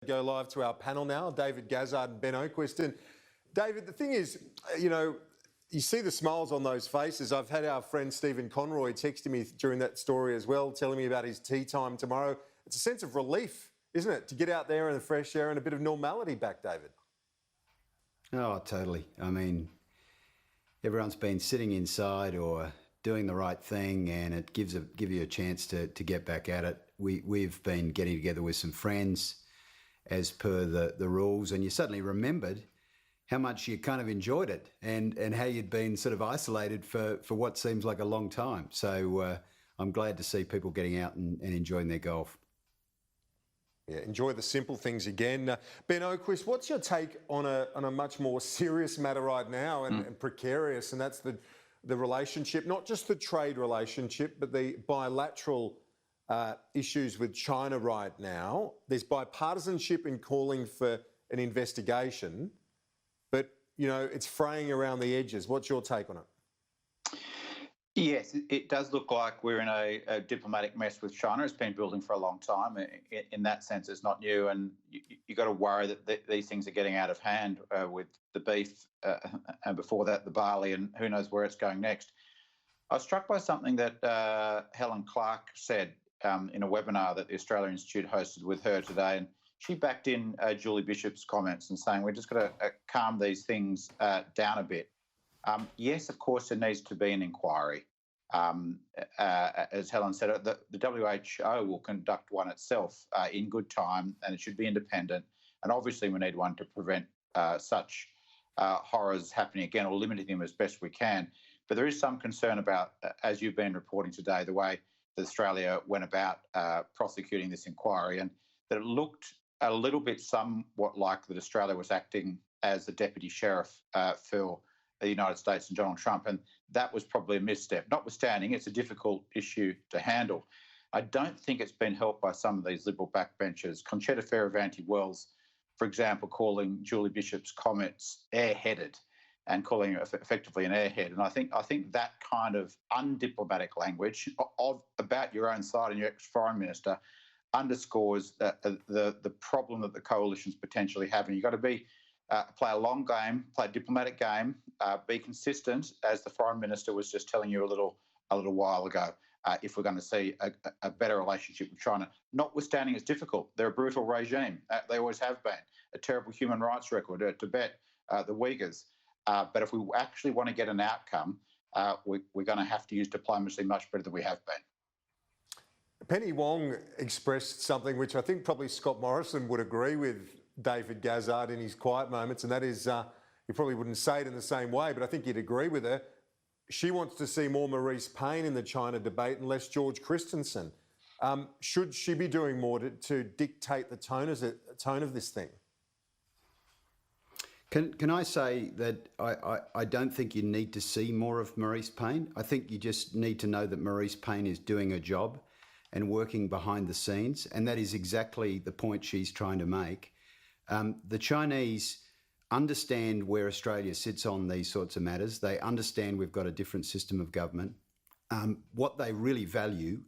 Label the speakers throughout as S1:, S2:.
S1: Go live to our panel now, David Gazzard and Ben Oquist. And David, the thing is, you see the smiles on those faces. I've had our friend Stephen Conroy texting me during that story as well, telling me about his tea time tomorrow. It's a sense of relief, isn't it, to get out there in the fresh air and a bit of normality back, David?
S2: Oh, totally. I mean, everyone's been sitting inside or doing the right thing, and it give you a chance to get back at it. We've been getting together with some friends as per the rules, and you suddenly remembered how much you kind of enjoyed it and how you'd been sort of isolated for what seems like a long time. So I'm glad to see people getting out and enjoying their golf.
S1: Yeah, enjoy the simple things again. Ben Oquist, what's your take on a much more serious matter right now and precarious, and that's the relationship, not just the trade relationship, but the bilateral issues with China right now. There's bipartisanship in calling for an investigation, but, it's fraying around the edges. What's your take on it?
S3: Yes, it does look like we're in a diplomatic mess with China. It's been building for a long time. In that sense, it's not new, and you got to worry that these things are getting out of hand with the beef and before that the barley, and who knows where it's going next. I was struck by something that Helen Clark said in a webinar that the Australia Institute hosted with her today, and she backed in Julie Bishop's comments and saying we're just got to calm these things down a bit. Yes, of course, there needs to be an inquiry. As Helen said, the WHO will conduct one itself in good time, and it should be independent. And obviously we need one to prevent such horrors happening again, or limiting them as best we can. But there is some concern about, as you've been reporting today, the way that Australia went about prosecuting this inquiry, and that it looked a little bit somewhat like that Australia was acting as the deputy sheriff for the United States and Donald Trump, and that was probably a misstep. Notwithstanding, it's a difficult issue to handle. I don't think it's been helped by some of these Liberal backbenchers. Conchetta Fierravanti-Wells, for example, calling Julie Bishop's comments airheaded and calling her effectively an airhead. And I think that kind of undiplomatic language about your own side and your ex-foreign minister underscores the problem that the coalition's potentially having. You've got to play a long game, play a diplomatic game, be consistent, as the foreign minister was just telling you a little while ago. If we're going to see a better relationship with China, notwithstanding it's difficult. They're a brutal regime. They always have been. A terrible human rights record. Tibet, the Uyghurs. But if we actually want to get an outcome, we're going to have to use diplomacy much better than we have been.
S1: Penny Wong expressed something which I think probably Scott Morrison would agree with David Gazzard in his quiet moments, and that is, he probably wouldn't say it in the same way, but I think you'd agree with her. She wants to see more Marise Payne in the China debate and less George Christensen. Should she be doing more to dictate the tone of this thing?
S2: Can I say that I don't think you need to see more of Marise Payne. I think you just need to know that Marise Payne is doing her job and working behind the scenes, and that is exactly the point she's trying to make. The Chinese understand where Australia sits on these sorts of matters. They understand we've got a different system of government. What they really value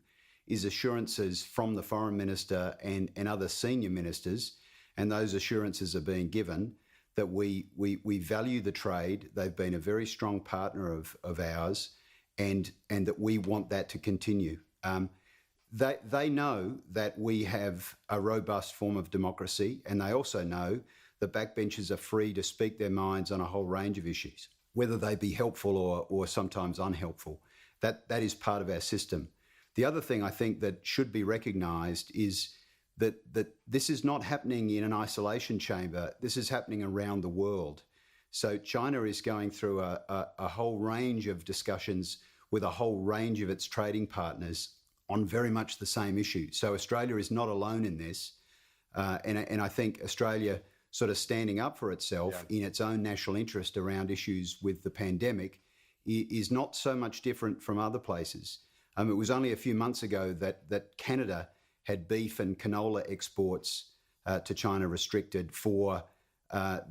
S2: is assurances from the Foreign Minister and other senior ministers, and those assurances are being given that we value the trade. They've been a very strong partner of ours, and that we want that to continue. They know that we have a robust form of democracy, and they also know that backbenchers are free to speak their minds on a whole range of issues, whether they be helpful or sometimes unhelpful. That is part of our system. The other thing I think that should be recognised is that this is not happening in an isolation chamber. This is happening around the world. So China is going through a whole range of discussions with a whole range of its trading partners on very much the same issue. So Australia is not alone in this. And I think Australia sort of standing up for itself in its own national interest around issues with the pandemic is not so much different from other places. It was only a few months ago that Canada had beef and canola exports to China restricted for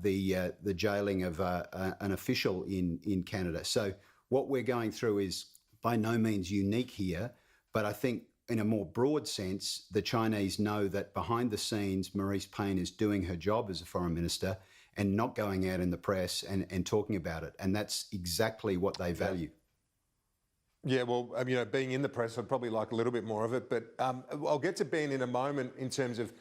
S2: the jailing of an official in Canada. So what we're going through is by no means unique here, but I think in a more broad sense, the Chinese know that behind the scenes, Marise Payne is doing her job as a foreign minister and not going out in the press and talking about it. And that's exactly what they value.
S1: Yeah, well, being in the press, I'd probably like a little bit more of it. But I'll get to Ben in a moment in terms of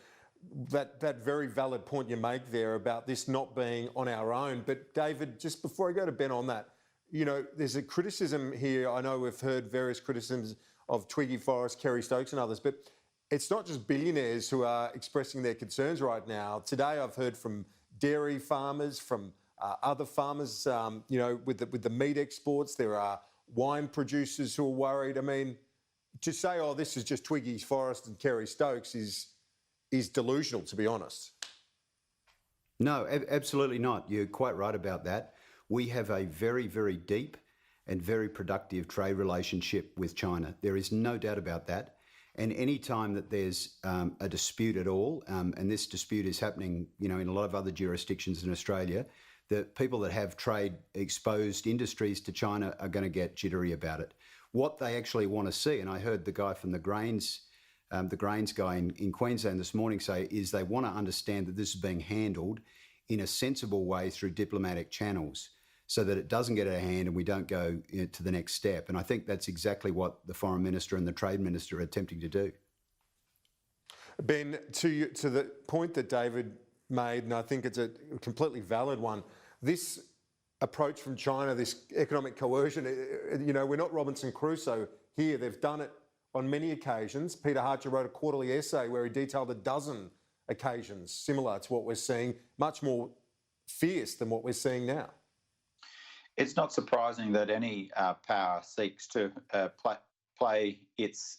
S1: that very valid point you make there about this not being on our own. But David, just before I go to Ben on that, there's a criticism here. I know we've heard various criticisms of Twiggy Forrest, Kerry Stokes and others, but it's not just billionaires who are expressing their concerns right now. Today I've heard from dairy farmers, from other farmers, with the meat exports. There are wine producers who are worried. I mean, to say, oh, this is just Twiggy Forrest and Kerry Stokes is delusional, to be honest.
S2: No, absolutely not. You're quite right about that. We have a very, very deep and very productive trade relationship with China. There is no doubt about that. And any time that there's a dispute at all, and this dispute is happening, in a lot of other jurisdictions in Australia, the people that have trade exposed industries to China are going to get jittery about it. What they actually want to see, and I heard the guy from the grains guy in Queensland this morning say, is they want to understand that this is being handled in a sensible way through diplomatic channels, so that it doesn't get out of hand and we don't go to the next step. And I think that's exactly what the Foreign Minister and the Trade Minister are attempting to do.
S1: Ben, to the point that David made, and I think it's a completely valid one, this approach from China, this economic coercion, we're not Robinson Crusoe here. They've done it on many occasions. Peter Harcher wrote a quarterly essay where he detailed a dozen occasions similar to what we're seeing, much more fierce than what we're seeing now.
S3: It's not surprising that any power seeks to play its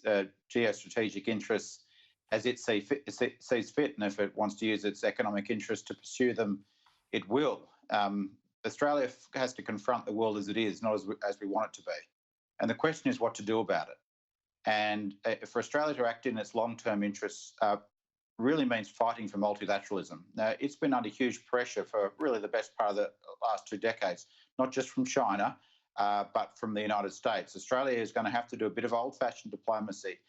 S3: geostrategic interests as it sees fit, and if it wants to use its economic interests to pursue them, it will. Australia has to confront the world as it is, not as we want it to be. And the question is what to do about it. And for Australia to act in its long-term interests really means fighting for multilateralism. Now, it's been under huge pressure for really the best part of the last 2 decades, not just from China, but from the United States. Australia is going to have to do a bit of old-fashioned diplomacy,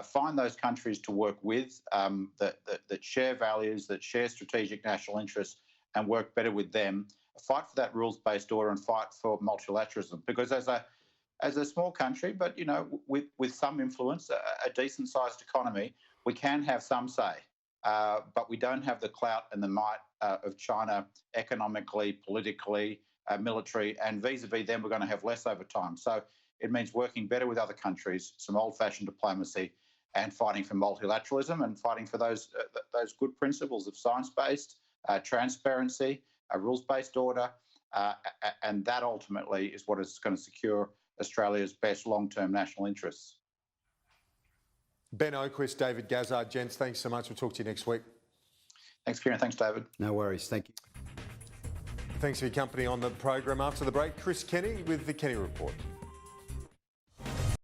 S3: find those countries to work with that share values, that share strategic national interests, and work better with them, fight for that rules-based order and fight for multilateralism. Because as a small country, but with some influence, a decent-sized economy, we can have some say, but we don't have the clout and the might of China economically, politically, military, and vis-a-vis them, we're going to have less over time. So it means working better with other countries, some old-fashioned diplomacy, and fighting for multilateralism and fighting for those good principles of science-based, transparency, a rules-based order, and that ultimately is what is going to secure Australia's best long-term national interests.
S1: Ben Oquist, David Gazzard, gents, thanks so much. We'll talk to you next week.
S3: Thanks, Kieran. Thanks, David.
S2: No worries. Thank you.
S1: Thanks for your company on the program. After the break, Chris Kenny with the Kenny Report.